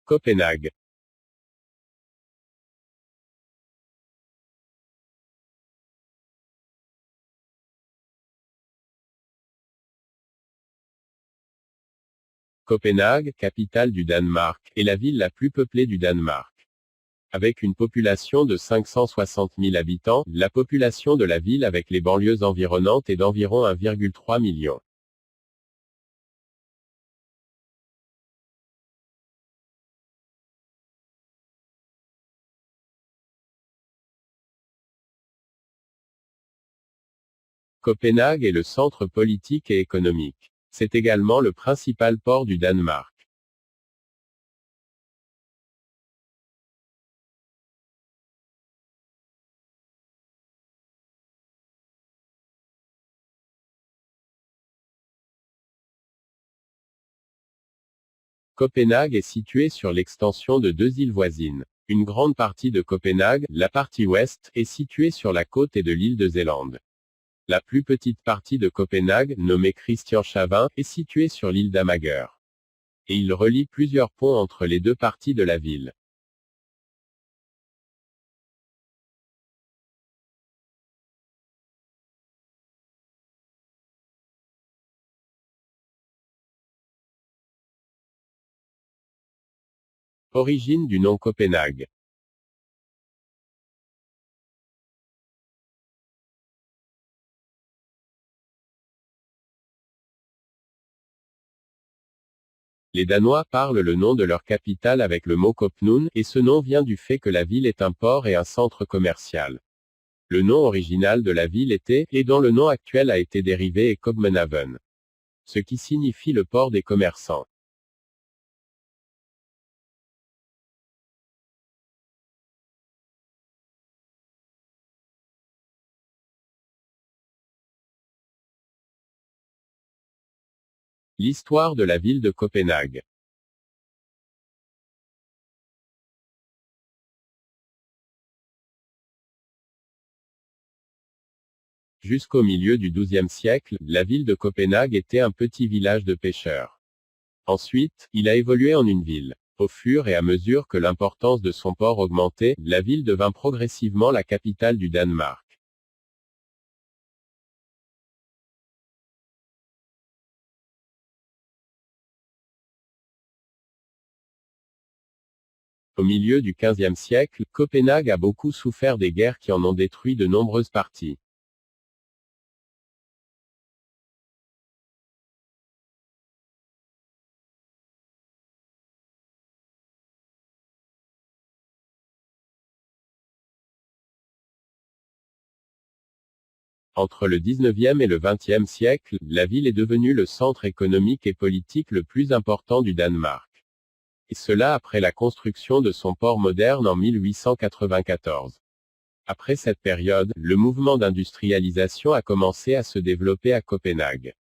Copenhague. Copenhague, capitale du Danemark, est la ville la plus peuplée du Danemark. Avec une population de 560 000 habitants, la population de la ville avec les banlieues environnantes est d'environ 1,3 million. Copenhague est le centre politique et économique. C'est également le principal port du Danemark. Copenhague est située sur l'extension de deux îles voisines. Une grande partie de Copenhague, la partie ouest, est située sur la côte et de l'île de Zélande. La plus petite partie de Copenhague, nommée Christianshavn, est située sur l'île d'Amager. Et il relie plusieurs ponts entre les deux parties de la ville. Origine du nom Copenhague. Les Danois parlent le nom de leur capitale avec le mot Kopnun, et ce nom vient du fait que la ville est un port et un centre commercial. Le nom original de la ville était, et dont le nom actuel a été dérivé est København, ce qui signifie le port des commerçants. L'histoire de la ville de Copenhague. Jusqu'au milieu du XIIe siècle, la ville de Copenhague était un petit village de pêcheurs. Ensuite, il a évolué en une ville. Au fur et à mesure que l'importance de son port augmentait, la ville devint progressivement la capitale du Danemark. Au milieu du XVe siècle, Copenhague a beaucoup souffert des guerres qui en ont détruit de nombreuses parties. Entre le XIXe et le XXe siècle, la ville est devenue le centre économique et politique le plus important du Danemark. Et cela après la construction de son port moderne en 1894. Après cette période, le mouvement d'industrialisation a commencé à se développer à Copenhague.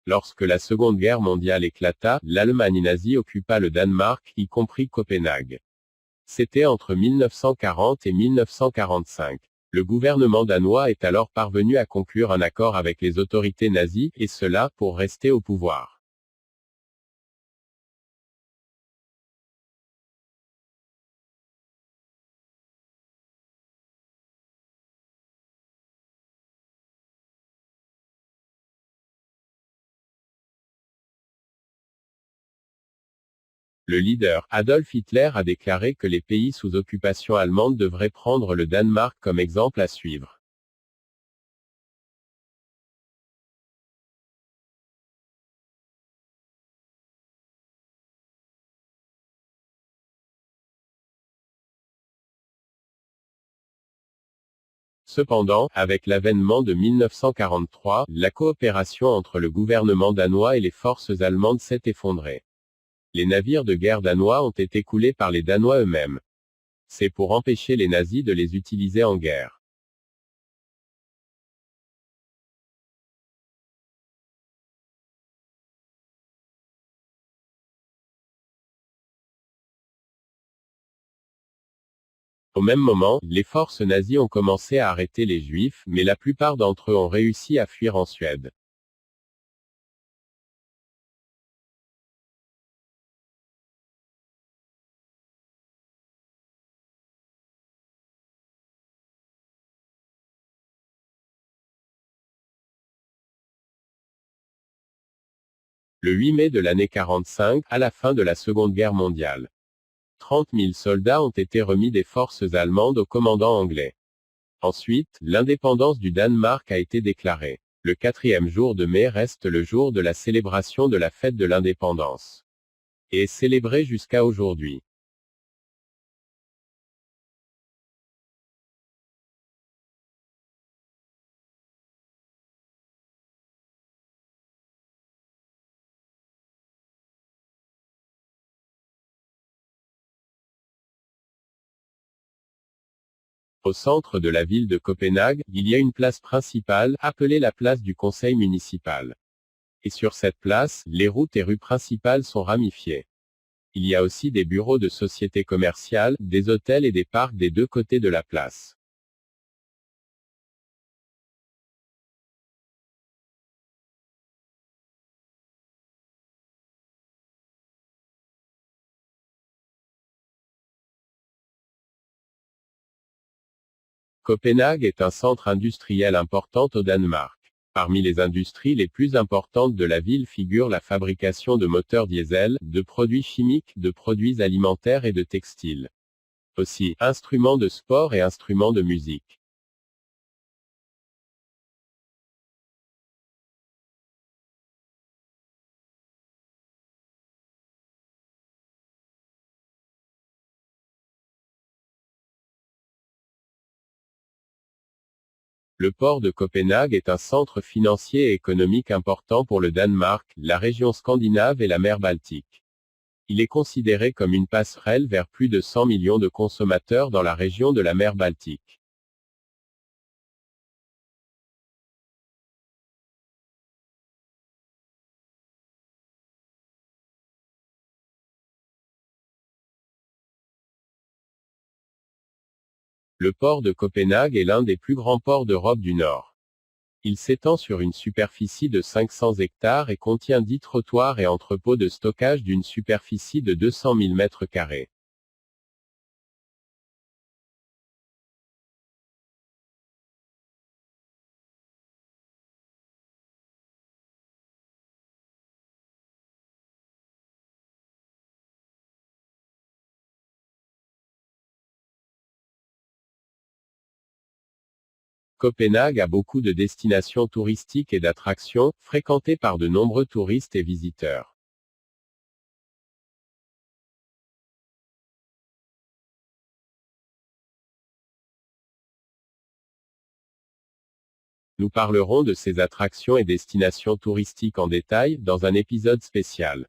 Lorsque la Seconde Guerre mondiale éclata, l'Allemagne nazie occupa le Danemark, y compris Copenhague. C'était entre 1940 et 1945. Le gouvernement danois est alors parvenu à conclure un accord avec les autorités nazies, et cela, pour rester au pouvoir. Le leader, Adolf Hitler, a déclaré que les pays sous occupation allemande devraient prendre le Danemark comme exemple à suivre. Cependant, avec l'avènement de 1943, la coopération entre le gouvernement danois et les forces allemandes s'est effondrée. Les navires de guerre danois ont été coulés par les Danois eux-mêmes. C'est pour empêcher les nazis de les utiliser en guerre. Au même moment, les forces nazies ont commencé à arrêter les Juifs, mais la plupart d'entre eux ont réussi à fuir en Suède. Le 8 mai de l'année 45, à la fin de la Seconde Guerre mondiale, 30 000 soldats ont été remis des forces allemandes au commandant anglais. Ensuite, l'indépendance du Danemark a été déclarée. Le 4e jour de mai reste le jour de la célébration de la fête de l'indépendance, et est célébré jusqu'à aujourd'hui. Au centre de la ville de Copenhague, il y a une place principale, appelée la place du conseil municipal. Et sur cette place, les routes et rues principales sont ramifiées. Il y a aussi des bureaux de sociétés commerciales, des hôtels et des parcs des deux côtés de la place. Copenhague est un centre industriel important au Danemark. Parmi les industries les plus importantes de la ville figure la fabrication de moteurs diesel, de produits chimiques, de produits alimentaires et de textiles. Aussi, instruments de sport et instruments de musique. Le port de Copenhague est un centre financier et économique important pour le Danemark, la région scandinave et la mer Baltique. Il est considéré comme une passerelle vers plus de 100 millions de consommateurs dans la région de la mer Baltique. Le port de Copenhague est l'un des plus grands ports d'Europe du Nord. Il s'étend sur une superficie de 500 hectares et contient 10 trottoirs et entrepôts de stockage d'une superficie de 200 000 mètres carrés. Copenhague a beaucoup de destinations touristiques et d'attractions, fréquentées par de nombreux touristes et visiteurs. Nous parlerons de ces attractions et destinations touristiques en détail, dans un épisode spécial.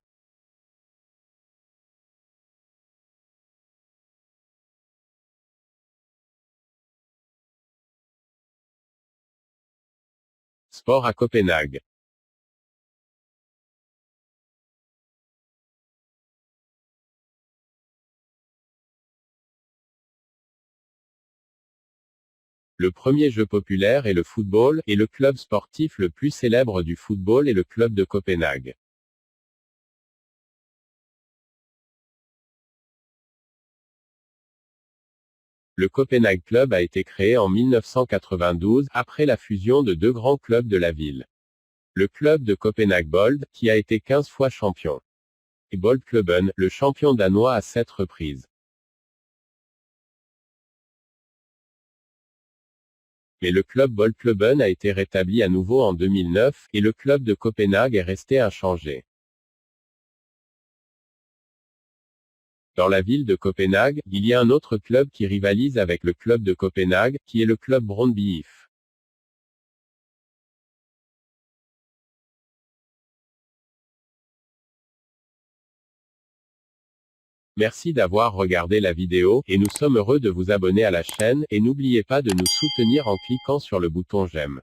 Sport à Copenhague. Le premier jeu populaire est le football, et le club sportif le plus célèbre du football est le club de Copenhague. Le Copenhague Club a été créé en 1992, après la fusion de deux grands clubs de la ville. Le club de Copenhague Bold, qui a été 15 fois champion. Et Boldklubben, le champion danois à 7 reprises. Mais le club Boldklubben a été rétabli à nouveau en 2009, et le club de Copenhague est resté inchangé. Dans la ville de Copenhague, il y a un autre club qui rivalise avec le club de Copenhague, qui est le club Brøndby IF. Merci d'avoir regardé la vidéo, et nous sommes heureux de vous abonner à la chaîne, et n'oubliez pas de nous soutenir en cliquant sur le bouton j'aime.